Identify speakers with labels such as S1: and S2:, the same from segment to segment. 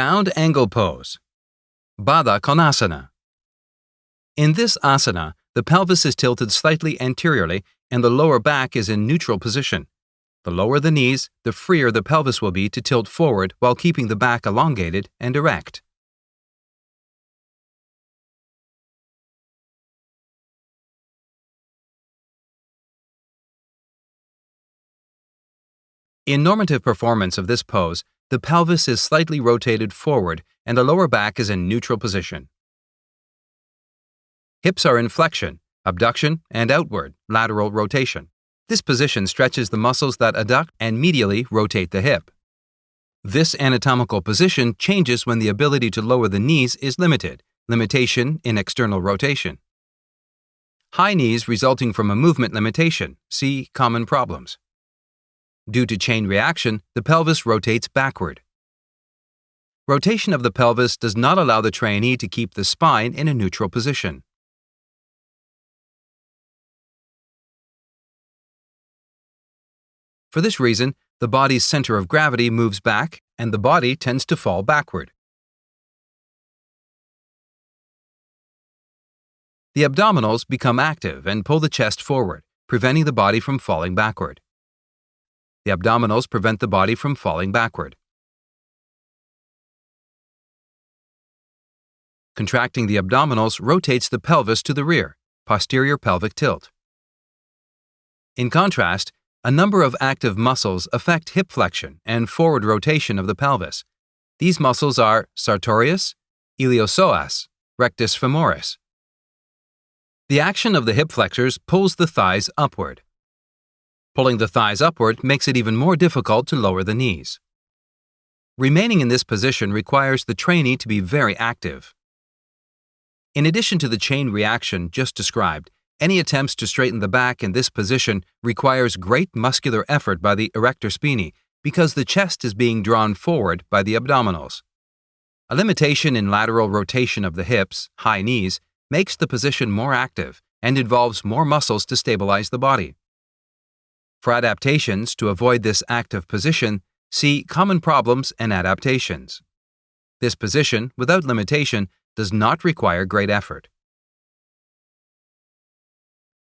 S1: Bound angle pose. Baddha Konasana. In this asana, the pelvis is tilted slightly anteriorly and the lower back is in neutral position. The lower the knees, the freer the pelvis will be to tilt forward while keeping the back elongated and erect. In normative performance of this pose, the pelvis is slightly rotated forward and the lower back is in neutral position. Hips are in flexion, abduction, and outward, lateral rotation. This position stretches the muscles that adduct and medially rotate the hip. This anatomical position changes when the ability to lower the knees is limited, limitation in external rotation. High knees resulting from a movement limitation, see common problems. Due to chain reaction, the pelvis rotates backward. Rotation of the pelvis does not allow the trainee to keep the spine in a neutral position. For this reason, the body's center of gravity moves back and the body tends to fall backward. The abdominals become active and pull the chest forward, preventing the body from falling backward. The abdominals prevent the body from falling backward. Contracting the abdominals rotates the pelvis to the rear, posterior pelvic tilt. In contrast, a number of active muscles affect hip flexion and forward rotation of the pelvis. These muscles are sartorius, iliopsoas, rectus femoris. The action of the hip flexors pulls the thighs upward. Pulling the thighs upward makes it even more difficult to lower the knees. Remaining in this position requires the trainee to be very active. In addition to the chain reaction just described, any attempts to straighten the back in this position requires great muscular effort by the erector spinae because the chest is being drawn forward by the abdominals. A limitation in lateral rotation of the hips, high knees, makes the position more active and involves more muscles to stabilize the body. For adaptations to avoid this active position, see common problems and adaptations. This position, without limitation, does not require great effort.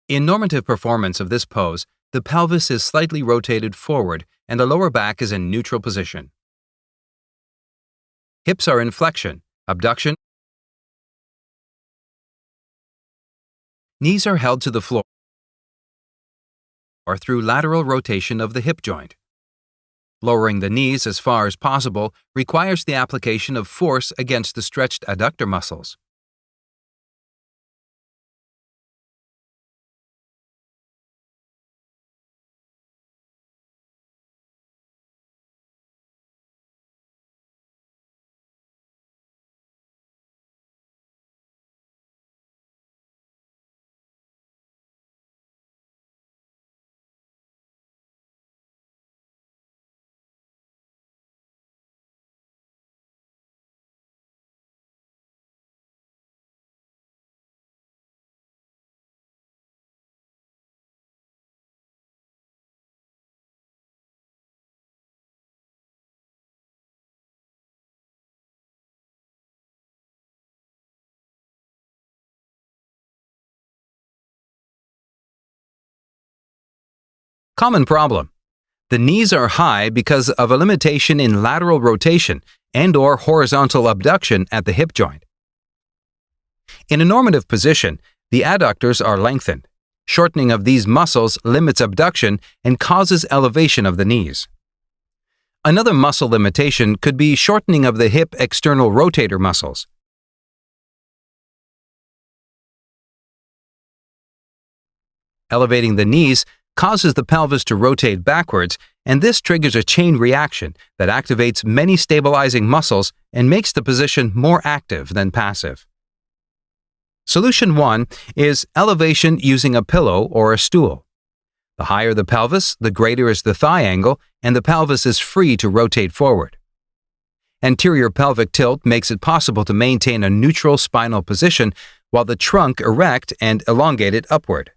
S1: In normative performance of this pose, the pelvis is slightly rotated forward and the lower back is in neutral position. Hips are in flexion, abduction. Knees are held to the floor or through lateral rotation of the hip joint. Lowering the knees as far as possible requires the application of force against the stretched adductor muscles. Common problem. The knees are high because of a limitation in lateral rotation and/or horizontal abduction at the hip joint. In a normative position, the adductors are lengthened. Shortening of these muscles limits abduction and causes elevation of the knees. Another muscle limitation could be shortening of the hip external rotator muscles. Elevating the knees causes the pelvis to rotate backwards, and this triggers a chain reaction that activates many stabilizing muscles and makes the position more active than passive. Solution 1 is elevation using a pillow or a stool. The higher the pelvis, the greater is the thigh angle, and the pelvis is free to rotate forward. Anterior pelvic tilt makes it possible to maintain a neutral spinal position while the trunk erect and elongated upward.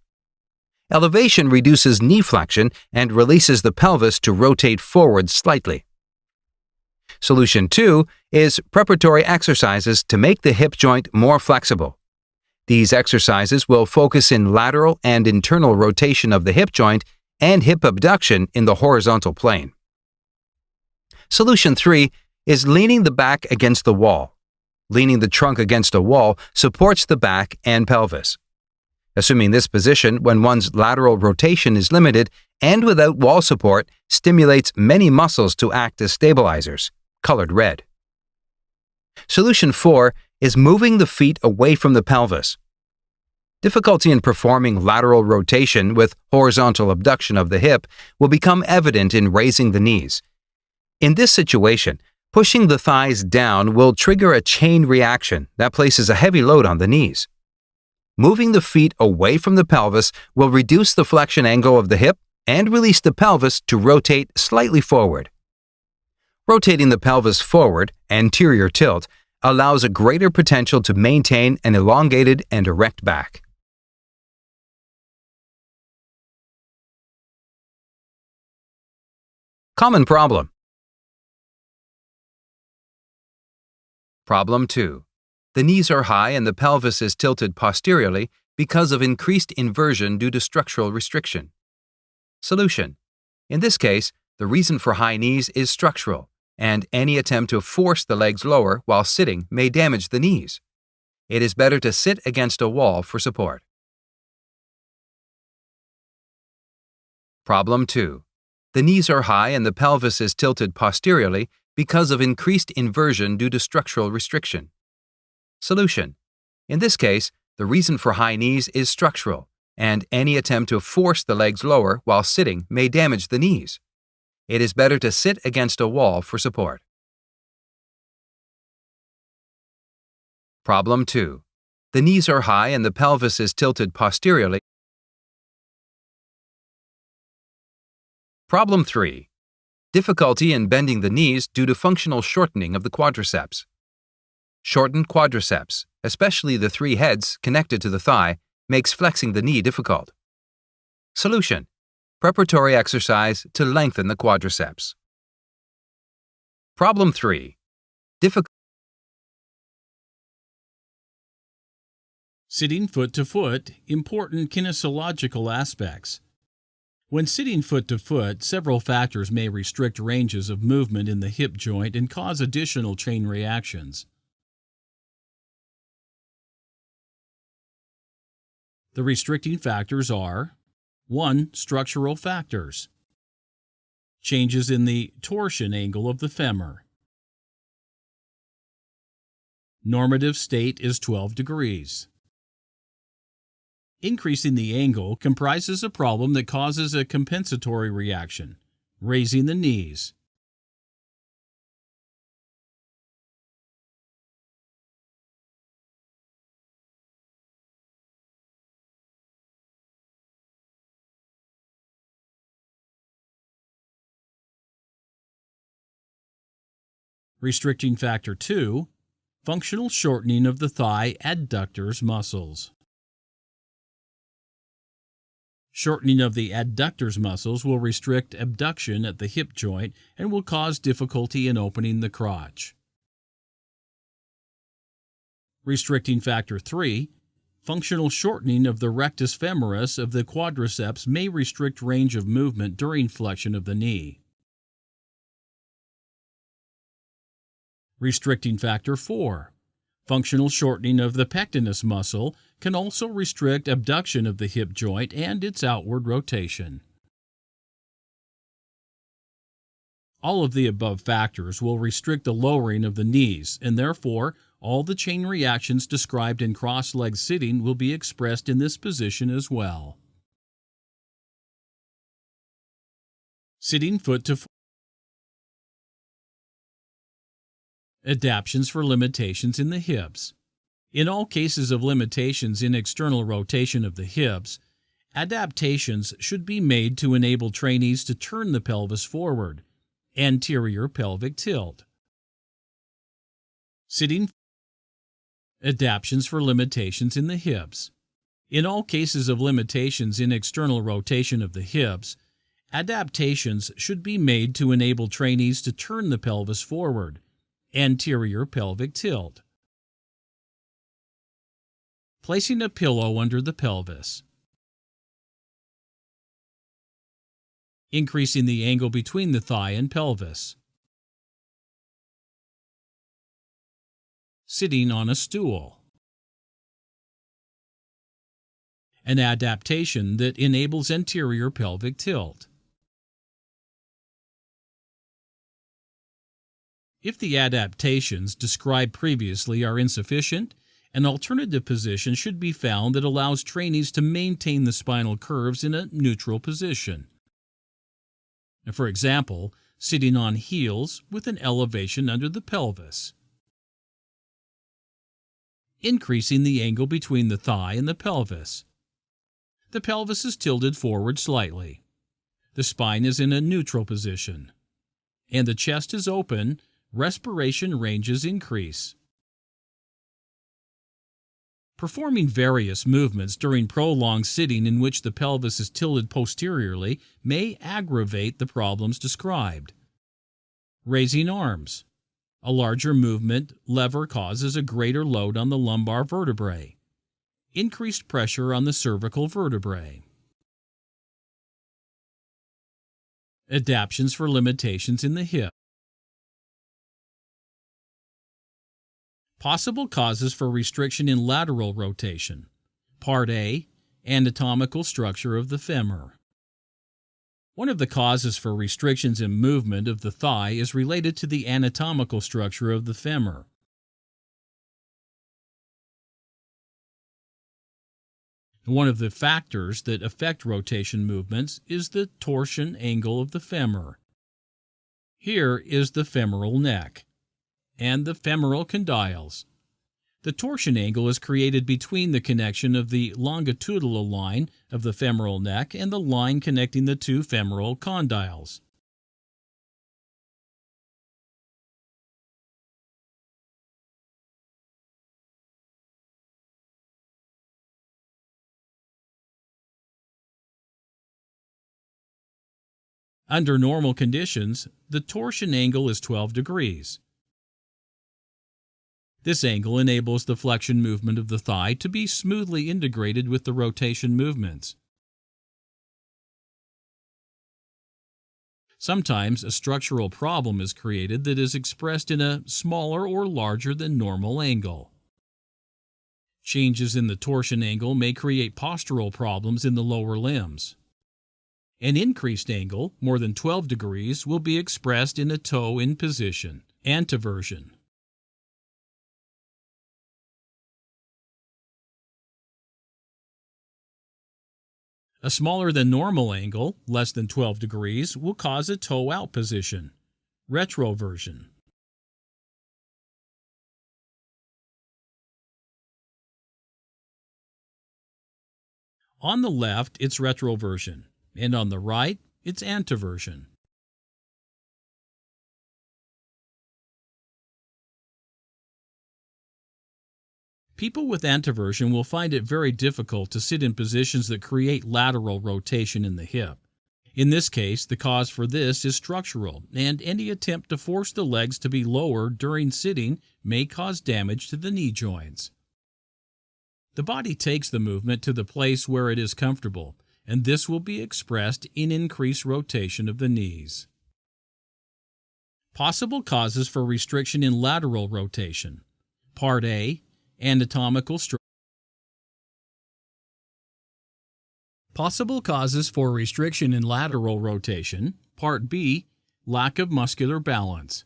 S1: Elevation reduces knee flexion and releases the pelvis to rotate forward slightly. Solution 2 is preparatory exercises to make the hip joint more flexible. These exercises will focus in lateral and internal rotation of the hip joint and hip abduction in the horizontal plane. Solution 3 is leaning the back against the wall. Leaning the trunk against a wall supports the back and pelvis. Assuming this position when one's lateral rotation is limited and without wall support stimulates many muscles to act as stabilizers, colored red. Solution 4 is moving the feet away from the pelvis. Difficulty in performing lateral rotation with horizontal abduction of the hip will become evident in raising the knees. In this situation, pushing the thighs down will trigger a chain reaction that places a heavy load on the knees. Moving the feet away from the pelvis will reduce the flexion angle of the hip and release the pelvis to rotate slightly forward. Rotating the pelvis forward, anterior tilt, allows a greater potential to maintain an elongated and erect back. Common problem. Problem 2. The knees are high and the pelvis is tilted posteriorly because of increased inversion due to structural restriction. Solution. In this case, the reason for high knees is structural, and any attempt to force the legs lower while sitting may damage the knees. It is better to sit against a wall for support. Problem 2. The knees are high and the pelvis is tilted posteriorly because of increased inversion due to structural restriction. Solution. In this case, the reason for high knees is structural, and any attempt to force the legs lower while sitting may damage the knees. It is better to sit against a wall for support. Problem 2. The knees are high and the pelvis is tilted posteriorly. Problem 3. Difficulty in bending the knees due to functional shortening of the quadriceps. Shortened quadriceps, especially the three heads connected to the thigh, makes flexing the knee difficult. Solution. Preparatory exercise to lengthen the quadriceps. Problem 3.
S2: Sitting foot to foot, important kinesiological aspects. When sitting foot to foot, several factors may restrict ranges of movement in the hip joint and cause additional chain reactions. The restricting factors are 1. Structural factors. Changes in the torsion angle of the femur. Normative state is 12 degrees. Increasing the angle comprises a problem that causes a compensatory reaction, raising the knees. Restricting factor 2, functional shortening of the thigh adductors muscles. Shortening of the adductors muscles will restrict abduction at the hip joint and will cause difficulty in opening the crotch. Restricting factor 3, functional shortening of the rectus femoris of the quadriceps may restrict range of movement during flexion of the knee. Restricting factor 4, functional shortening of the pectinus muscle can also restrict abduction of the hip joint and its outward rotation. All of the above factors will restrict the lowering of the knees, and therefore, all the chain reactions described in cross-leg sitting will be expressed in this position as well. Sitting foot to foot. Adaptations for limitations in the hips. In all cases of limitations in external rotation of the hips, adaptations should be made to enable trainees to turn the pelvis forward, anterior pelvic tilt. Sitting. Adaptations for limitations in the hips. In all cases of limitations in external rotation of the hips, Adaptations should be made to enable trainees to turn the pelvis forward. Anterior pelvic tilt. Placing a pillow under the pelvis. Increasing the angle between the thigh and pelvis. Sitting on a stool. An adaptation that enables anterior pelvic tilt. If the adaptations described previously are insufficient, an alternative position should be found that allows trainees to maintain the spinal curves in a neutral position. For example, sitting on heels with an elevation under the pelvis. Increasing the angle between the thigh and the pelvis. The pelvis is tilted forward slightly. The spine is in a neutral position. And the chest is open, respiration ranges increase. Performing various movements during prolonged sitting in which the pelvis is tilted posteriorly may aggravate the problems described. Raising arms. A larger movement lever causes a greater load on the lumbar vertebrae. Increased pressure on the cervical vertebrae. Adaptations for limitations in the hip. Possible causes for restriction in lateral rotation. Part A. Anatomical structure of the femur. One of the causes for restrictions in movement of the thigh is related to the anatomical structure of the femur. One of the factors that affect rotation movements is the torsion angle of the femur. Here is the femoral neck and the femoral condyles. The torsion angle is created between the connection of the longitudinal line of the femoral neck and the line connecting the two femoral condyles. Under normal conditions, the torsion angle is 12 degrees. This angle enables the flexion movement of the thigh to be smoothly integrated with the rotation movements. Sometimes a structural problem is created that is expressed in a smaller or larger than normal angle. Changes in the torsion angle may create postural problems in the lower limbs. An increased angle, more than 12 degrees, will be expressed in a toe in position, anteversion. A smaller than normal angle, less than 12 degrees, will cause a toe out position, retroversion. On the left, it's retroversion, and on the right, it's anteversion. People with anteversion will find it very difficult to sit in positions that create lateral rotation in the hip. In this case, the cause for this is structural, and any attempt to force the legs to be lower during sitting may cause damage to the knee joints. The body takes the movement to the place where it is comfortable, and this will be expressed in increased rotation of the knees. Possible causes for restriction in lateral rotation. Part A. Anatomical structure. Possible causes for restriction in lateral rotation. Part B. Lack of muscular balance.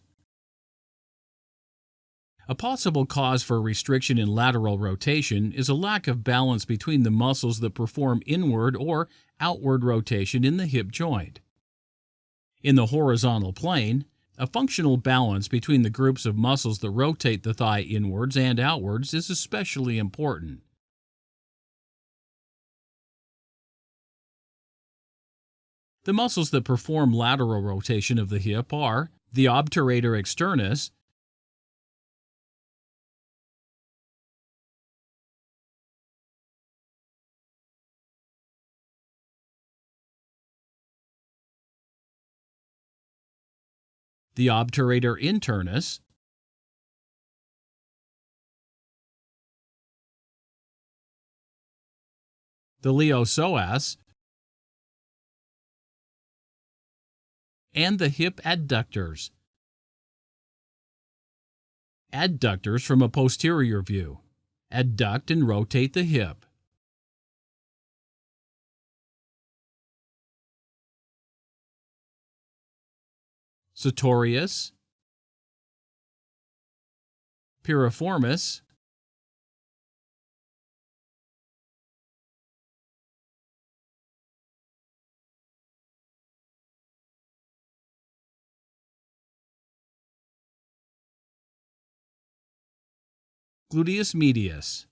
S2: A possible cause for restriction in lateral rotation is a lack of balance between the muscles that perform inward or outward rotation in the hip joint. In the horizontal plane, a functional balance between the groups of muscles that rotate the thigh inwards and outwards is especially important. The muscles that perform lateral rotation of the hip are the obturator externus, the obturator internus, the iliopsoas, and the hip adductors. Adductors from a posterior view. Adduct and rotate the hip. Sartorius, piriformis, gluteus medius.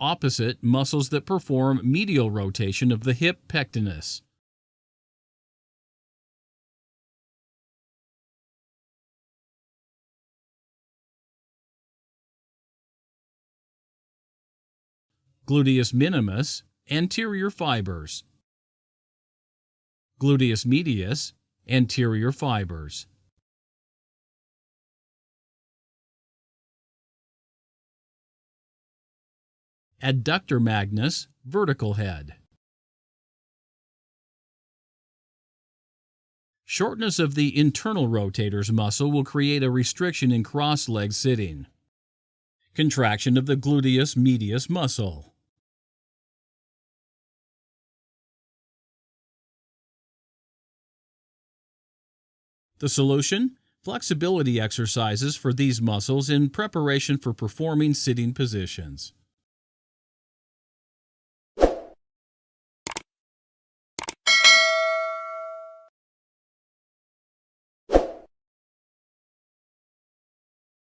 S2: Opposite muscles that perform medial rotation of the hip pectinus. Gluteus minimus, anterior fibers. Gluteus medius, anterior fibers. Adductor magnus, vertical head. Shortness of the internal rotator's muscle will create a restriction in cross-leg sitting. Contraction of the gluteus medius muscle. The solution? Flexibility exercises for these muscles in preparation for performing sitting positions.